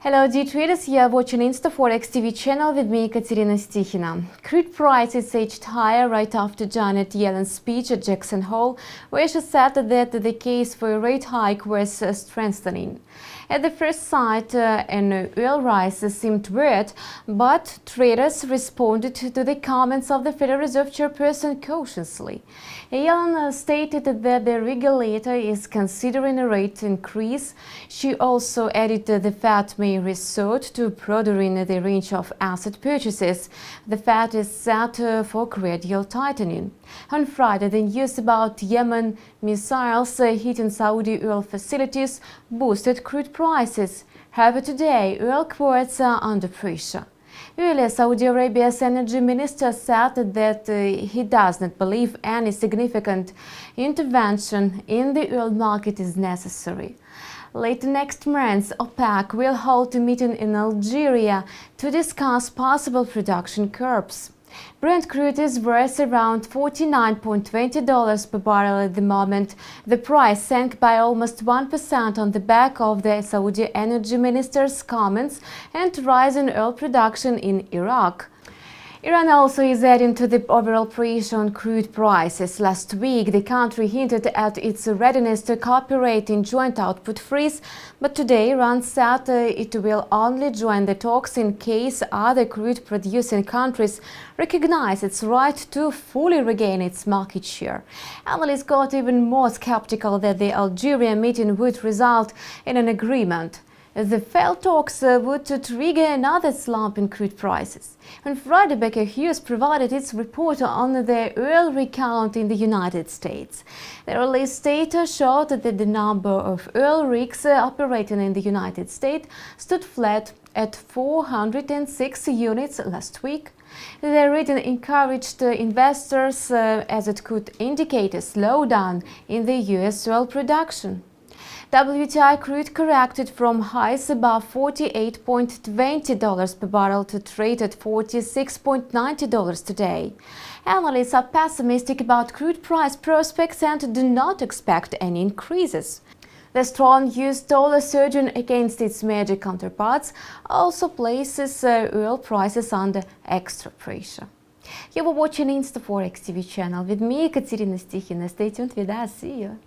Hello dear traders, you are watching ИнстаФорекс TV channel with me, Katerina Stikhina. Crude prices edged higher right after Janet Yellen's speech at Jackson Hole, where she said that the case for a rate hike was strengthening. At the first sight, an oil rise seemed weird, but traders responded to the comments of the Federal Reserve Chairperson cautiously. Yellen stated that the regulator is considering a rate increase. She also added the Fed may resort to broadening the range of asset purchases. The Fed is set for gradual tightening. On Friday, the news about Yemen missiles hitting Saudi oil facilities boosted crude prices. However, today, oil quotes are under pressure. Earlier, Saudi Arabia's energy minister said that he does not believe any significant intervention in the oil market is necessary. Later next month, OPEC will hold a meeting in Algeria to discuss possible production curbs. Brent crude is worth around $49.20 per barrel at the moment. The price sank by almost 1% on the back of the Saudi energy minister's comments and rise in oil production in Iraq. Iran also is adding to the overall pressure on crude prices. Last week, the country hinted at its readiness to cooperate in joint output freeze, but today Iran said it will only join the talks in case other crude-producing countries recognize its right to fully regain its market share. Analysts got even more skeptical that the Algeria meeting would result in an agreement. The failed talks would trigger another slump in crude prices. On Friday, Baker Hughes provided its report on the oil recount in the United States. The released data showed that the number of oil rigs operating in the United States stood flat at 406 units last week. The reading encouraged investors as it could indicate a slowdown in the U.S. oil production. WTI crude corrected from highs above $48.20 per barrel to trade at $46.90 today. Analysts are pessimistic about crude price prospects and do not expect any increases. The strong US dollar surging against its major counterparts also places oil prices under extra pressure. You were watching InstаФорекс TV channel with me, Katerina Stikhina. Stay tuned with us. See you.